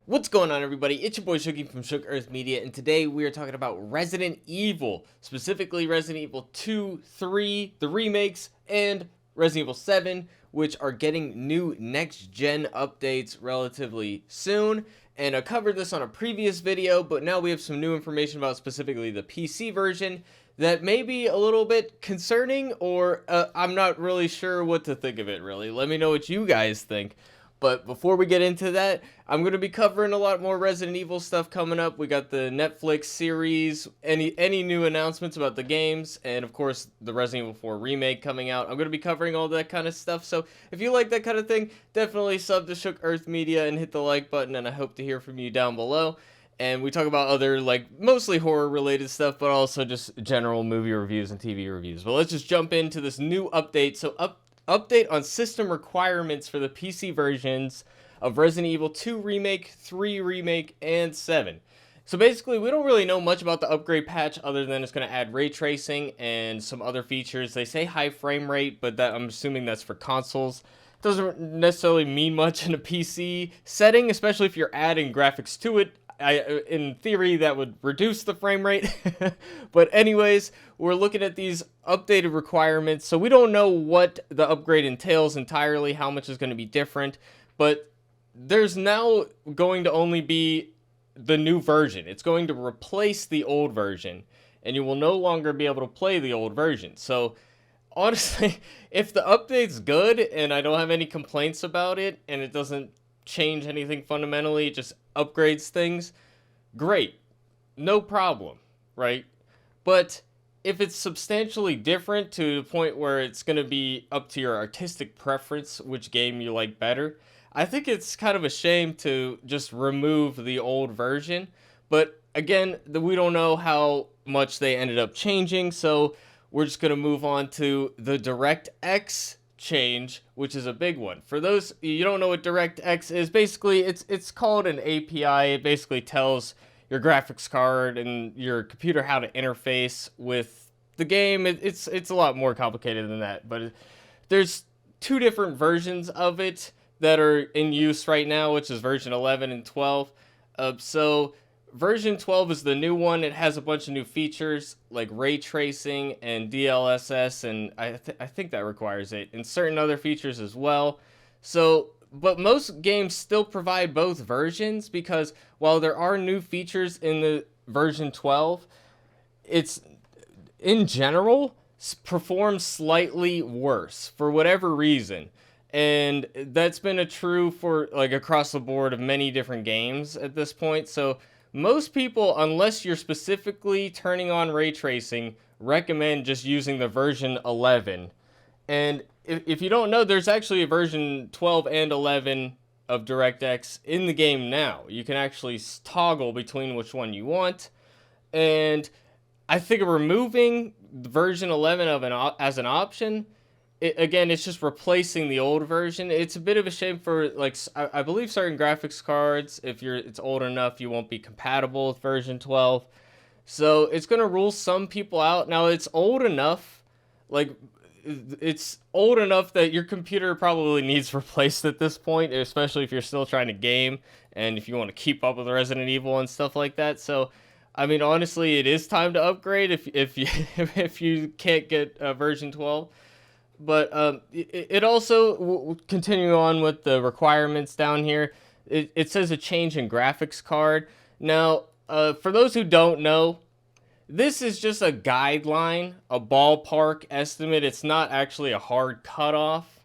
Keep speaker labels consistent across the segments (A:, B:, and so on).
A: What's going on, everybody? It's your boy Shooky from Shook Earth Media, and today we are talking about Resident Evil, specifically Resident Evil 2, 3, the remakes, and Resident Evil 7, which are getting new next-gen updates relatively soon. And I covered this on a previous video, but now we have some new information about specifically the PC version that may be a little bit concerning, or I'm not really sure what to think of it, really. Let me know what you guys think. But before we get into that, I'm going to be covering a lot more Resident Evil stuff coming up. We got the Netflix series, any new announcements about the games, and of course the Resident Evil 4 remake coming out. I'm going to be covering all that kind of stuff. So if you like that kind of thing, definitely sub to Shook Earth Media and hit the like button, and I hope to hear from you down below. And we talk about other, like, mostly horror related stuff, but also just general movie reviews and TV reviews. But let's just jump into this new update. So update on system requirements for the PC versions of Resident Evil 2 Remake, 3 Remake, and 7. So basically, we don't really know much about the upgrade patch other than it's going to add ray tracing and some other features. They say high frame rate, but I'm assuming that's for consoles. Doesn't necessarily mean much in a PC setting, especially if you're adding graphics to it. In theory, that would reduce the frame rate. But anyways, we're looking at these updated requirements. So we don't know what the upgrade entails entirely, how much is going to be different. But there's now going to only be the new version. It's going to replace the old version. And you will no longer be able to play the old version. So honestly, if the update's good and I don't have any complaints about it and it doesn't change anything fundamentally, it just upgrades things, great, no problem, right? But if it's substantially different to the point where it's going to be up to your artistic preference which game you like better, I think it's kind of a shame to just remove the old version. But again, we don't know how much they ended up changing, so we're just going to move on to the DirectX change, which is a big one. For those you don't know what DirectX is, basically it's called an API. It basically tells your graphics card and your computer how to interface with the game. It's a lot more complicated than that, but there's two different versions of it that are in use right now, which is version 11 and 12. So version 12 is the new one. It has a bunch of new features like ray tracing and DLSS, and I think that requires it, and certain other features as well. So, but most games still provide both versions, because while there are new features in the version 12, it's in general performs slightly worse for whatever reason. And that's been a true for like across the board of many different games at this point. So most people, unless you're specifically turning on ray tracing, recommend just using the version 11. And if you don't know, there's actually a version 12 and 11 of DirectX in the game now. You can actually toggle between which one you want. And I think removing version 11 as an option, again, it's just replacing the old version. It's a bit of a shame for, like, I believe certain graphics cards, if it's old enough, you won't be compatible with version 12. So it's going to rule some people out. Now, it's old enough, like, it's old enough that your computer probably needs replaced at this point, especially if you're still trying to game and if you want to keep up with Resident Evil and stuff like that. So, I mean, honestly, it is time to upgrade if you if you can't get version 12. But it also, continuing on with the requirements down here, it says a change in graphics card. Now, for those who don't know, this is just a guideline, a ballpark estimate. It's not actually a hard cutoff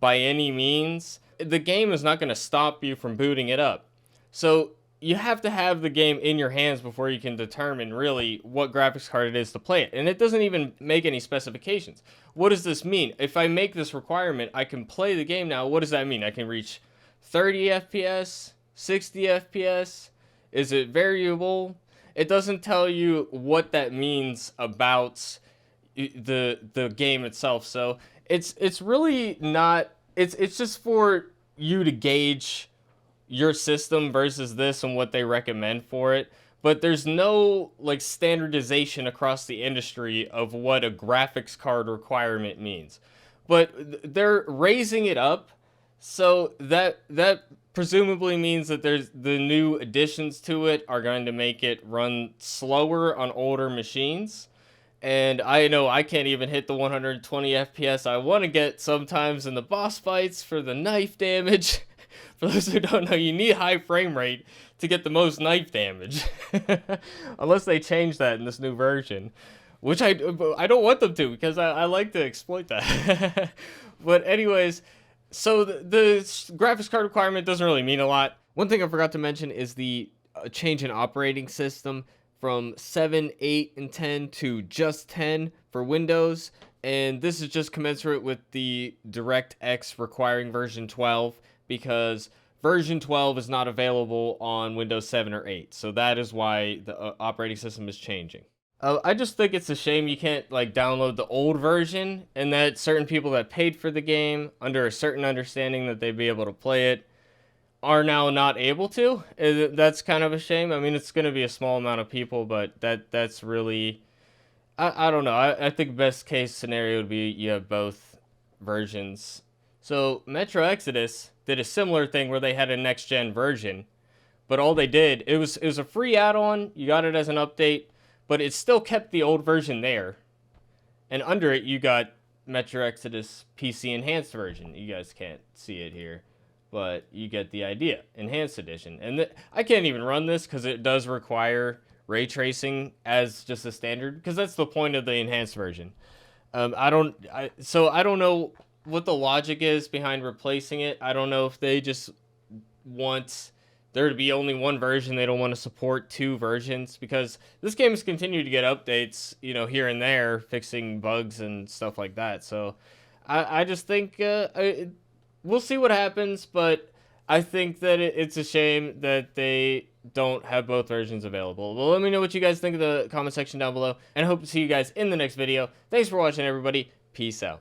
A: by any means. The game is not going to stop you from booting it up. So you have to have the game in your hands before you can determine really what graphics card it is to play it. And it doesn't even make any specifications. What does this mean? If I make this requirement, I can play the game now. What does that mean? I can reach 30 FPS, 60 FPS? Is it variable? It doesn't tell you what that means about the game itself. So it's really not, it's just for you to gauge your system versus this and what they recommend for it. But there's no like standardization across the industry of what a graphics card requirement means. But they're raising it up so that presumably means that there's the new additions to it are going to make it run slower on older machines. And I know I can't even hit the 120 FPS I want to get sometimes in the boss fights for the knife damage. For those who don't know, you need high frame rate to get the most knife damage. Unless they change that in this new version. Which I don't want them to, because I like to exploit that. But anyways, so the graphics card requirement doesn't really mean a lot. One thing I forgot to mention is the change in operating system from 7, 8, and 10 to just 10 for Windows. And this is just commensurate with the DirectX requiring version 12, because version 12 is not available on Windows 7 or 8. So that is why the operating system is changing. I just think it's a shame you can't like download the old version, and that certain people that paid for the game under a certain understanding that they'd be able to play it are now not able to. That's kind of a shame. I mean, it's going to be a small amount of people, but that's really, I don't know. I think best case scenario would be you have both versions. So Metro Exodus did a similar thing where they had a next gen version, but all they did, it was a free add-on. You got it as an update, but it still kept the old version there. And under it, you got Metro Exodus PC Enhanced version. You guys can't see it here, but you get the idea. Enhanced Edition. And I can't even run this because it does require ray tracing as just a standard, because that's the point of the Enhanced version. I don't know what the logic is behind replacing it. I don't know if they just want there to be only one version. They don't want to support two versions, because this game has continued to get updates, you know, here and there, fixing bugs and stuff like that. So I just think we'll see what happens, but I think that it's a shame that they don't have both versions available. Well, let me know what you guys think in the comment section down below, and I hope to see you guys in the next video. Thanks for watching, everybody. Peace out.